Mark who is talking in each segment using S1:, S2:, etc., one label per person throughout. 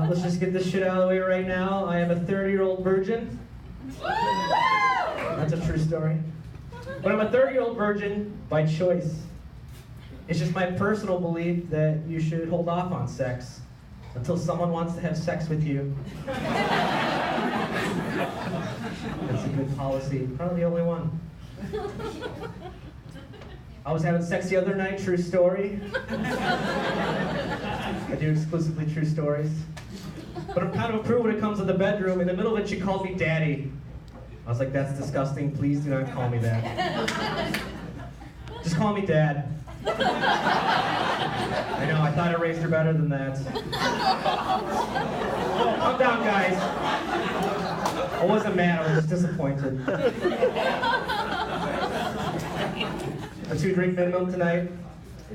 S1: Let's just get this shit out of the way right now. I am a 30-year-old virgin. That's a true story. But I'm a 30-year-old virgin by choice. It's just my personal belief that you should hold off on sex until someone wants to have sex with you. That's a good policy. Probably the only one. I was having sex the other night, true story. I do exclusively true stories. But I'm kind of a prude when it comes to the bedroom. In the middle of it, she called me daddy. I was like, that's disgusting. Please do not call me that. Just call me dad. I know, I thought I raised her better than that. Calm down, guys. I wasn't mad, I was just disappointed. A 2-drink minimum tonight.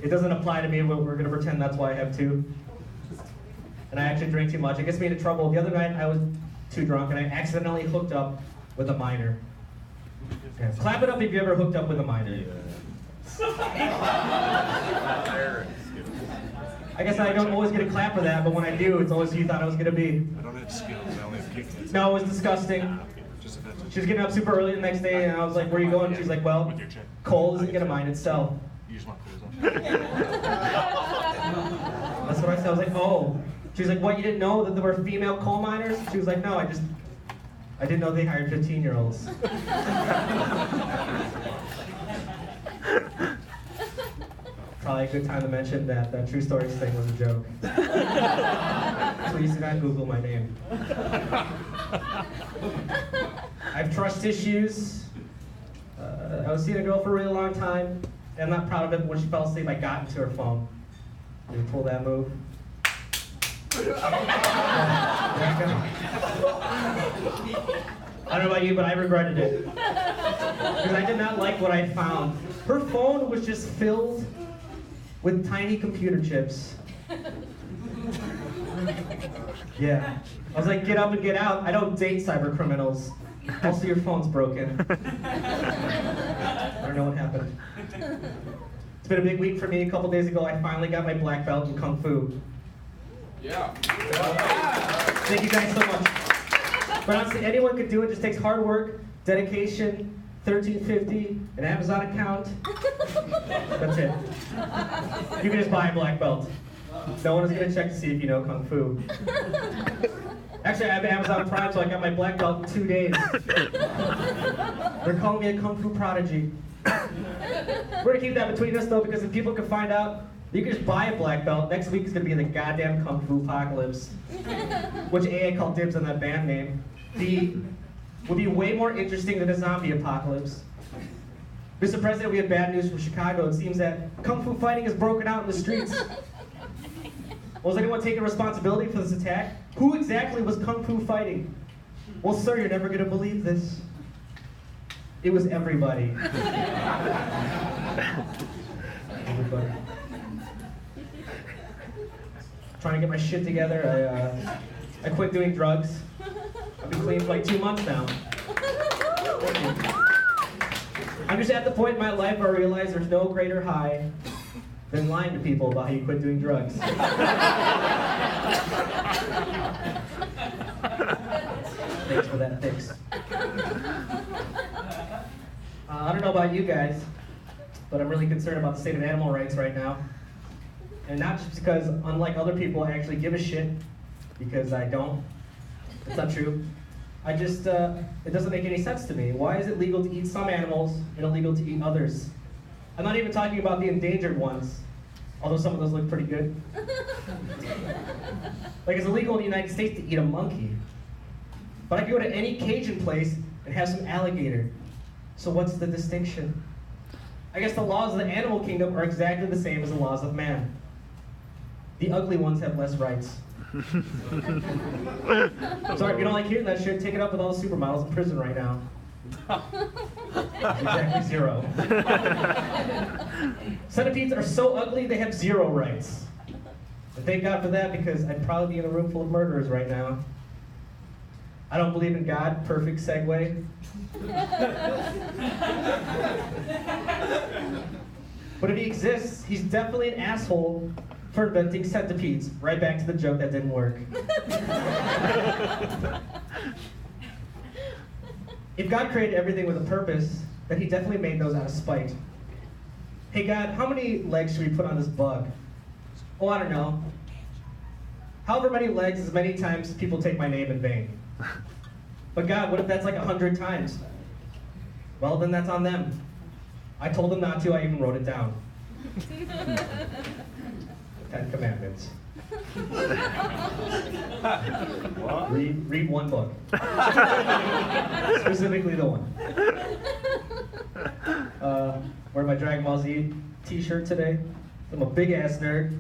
S1: It doesn't apply to me, but we're gonna pretend that's why I have 2. And I actually drink too much. It gets me into trouble. The other night I was too drunk and I accidentally hooked up with a minor. Yeah. Clap it up if you ever hooked up with a minor. I guess I don't always get a clap for that, but when I do, it's always who you thought I was gonna be.
S2: I don't have skills, I only have kickbacks.
S1: No, it was disgusting. She was getting up super early the next day, and I was like, where are you going? She's like, well, coal isn't gonna mind itself.
S2: Use my clothes on.
S1: That's what I said. I was like, oh. She was like, what, you didn't know that there were female coal miners? She was like, no, I didn't know they hired 15-year-olds. Probably a good time to mention that that True Stories thing was a joke. Please do not Google my name. I have trust issues. I was seeing a girl for a really long time, and I'm not proud of it, but when she fell asleep, I got into her phone. Did you pull that move? There you go. I don't know about you, but I regretted it. Because I did not like what I found. Her phone was just filled with tiny computer chips. Yeah. I was like, get up and get out. I don't date cyber criminals. Also, your phone's broken. I don't know what happened. It's been a big week for me. A couple days ago, I finally got my black belt in Kung Fu.
S3: Yeah.
S1: Thank you guys so much. But honestly, anyone could do it. It just takes hard work, dedication, $13.50, an Amazon account. That's it. You can just buy a black belt. No one is going to check to see if you know Kung Fu. Actually, I have Amazon Prime, so I got my black belt in 2 days. They're calling me a Kung Fu prodigy. We're going to keep that between us, though, because if people can find out, you can just buy a black belt. Next week is going to be the goddamn Kung Fu apocalypse. Which A, I call dibs on that band name. B, would be way more interesting than a zombie apocalypse. Mr. President, we have bad news from Chicago. It seems that Kung Fu fighting has broken out in the streets. Well, is anyone taking responsibility for this attack? Who exactly was Kung Fu fighting? Well, sir, you're never going to believe this. It was everybody. Everybody. Trying to get my shit together. I quit doing drugs. I've been clean for like 2 months now. I'm just at the point in my life where I realize there's no greater high than lying to people about how you quit doing drugs. Thanks for that fix. I don't know about you guys, but I'm really concerned about the state of animal rights right now. And not just because, unlike other people, I actually give a shit, because I don't. It's not true. I just, it doesn't make any sense to me. Why is it legal to eat some animals and illegal to eat others? I'm not even talking about the endangered ones, although some of those look pretty good. Like, it's illegal in the United States to eat a monkey. But I can go to any Cajun place and have some alligator. So what's the distinction? I guess the laws of the animal kingdom are exactly the same as the laws of man. The ugly ones have less rights. Sorry, if you don't like hearing that shit, take it up with all the supermodels in prison right now. Exactly 0. Centipedes are so ugly, they have 0 rights. And thank God for that, because I'd probably be in a room full of murderers right now. I don't believe in God. Perfect segue. But if he exists, he's definitely an asshole for inventing centipedes. Right back to the joke that didn't work. If God created everything with a purpose, then he definitely made those out of spite. Hey God, how many legs should we put on this bug? Oh, I don't know. However many legs, as many times people take my name in vain. But God, what if that's like 100 times? Well, then that's on them. I told them not to, I even wrote it down. 10 Commandments. Read one book. Specifically the one. Wearing my Dragon Ball Z t-shirt today. I'm a big ass nerd.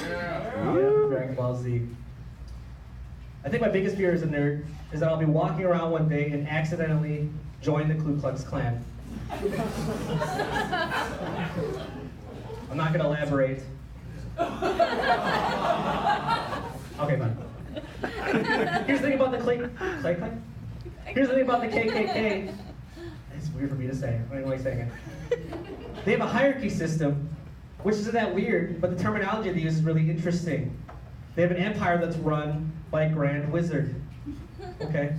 S1: Yeah, Dragon Ball Z. I think my biggest fear as a nerd is that I'll be walking around one day and accidentally join the Ku Klux Klan. I'm not going to elaborate. Okay, fine. Here's the thing about the Here's the thing about the KKK. It's weird for me to say. I don't even like saying it. They have a hierarchy system, which isn't that weird, but the terminology they use is really interesting. They have an empire that's run by a grand wizard. Okay?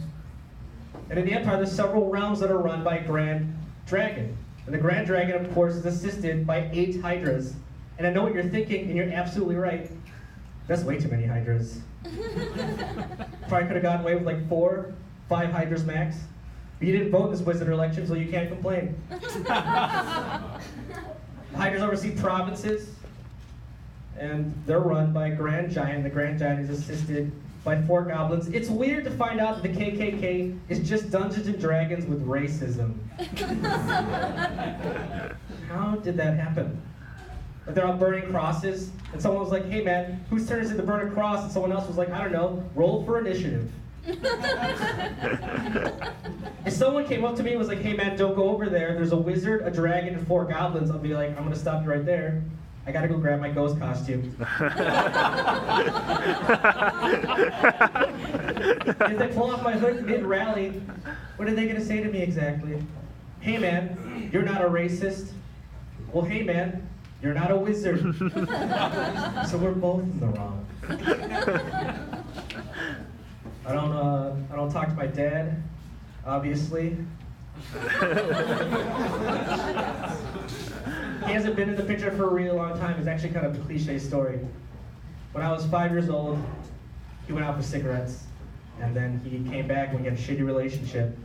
S1: And in the empire, there's several realms that are run by a grand dragon. And the grand dragon, of course, is assisted by 8 hydras. And I know what you're thinking, and you're absolutely right. That's way too many hydras. Probably could have gotten away with like 4, 5 hydras max. But you didn't vote in this wizard election, so you can't complain. Hydras oversee provinces, and they're run by a grand giant. The grand giant is assisted by 4 goblins. It's weird to find out that the KKK is just Dungeons and Dragons with racism. How did that happen? Like they're all burning crosses, and someone was like, hey man, whose turn is it to burn a cross? And someone else was like, I don't know, roll for initiative. If someone came up to me and was like, hey man, don't go over there, there's a wizard, a dragon, and 4 goblins, I'll be like, I'm gonna stop you right there. I gotta go grab my ghost costume. If they pull off my hood mid-rally, what are they gonna say to me exactly? Hey man, you're not a racist. Well, hey man, you're not a wizard. So we're both in the wrong. I don't talk to my dad, obviously. He hasn't been in the picture for a really long time. It's actually kind of a cliche story. When I was 5 years old, he went out for cigarettes, and then he came back and we had a shitty relationship.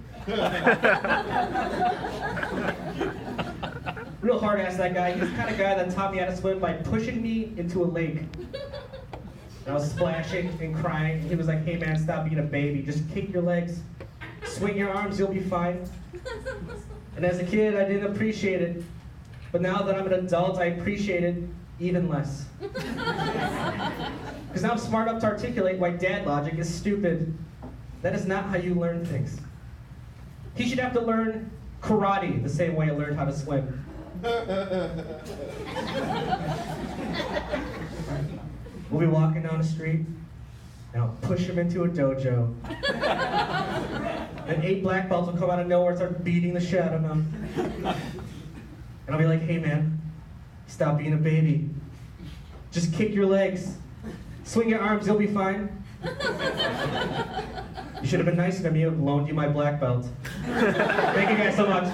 S1: Real hard ass, that guy. He's the kind of guy that taught me how to swim by pushing me into a lake. And I was splashing and crying, and he was like, hey man, stop being a baby. Just kick your legs, swing your arms, you'll be fine. And as a kid, I didn't appreciate it. But now that I'm an adult, I appreciate it even less. Because now I'm smart enough to articulate why dad logic is stupid. That is not how you learn things. He should have to learn karate the same way I learned how to swim. We'll be walking down the street, and I'll push him into a dojo. And 8 black belts will come out of nowhere and start beating the shit out of him. And I'll be like, hey man, stop being a baby. Just kick your legs. Swing your arms, you'll be fine. You should have been nicer to me, I would have loaned you my black belt. Thank you guys so much.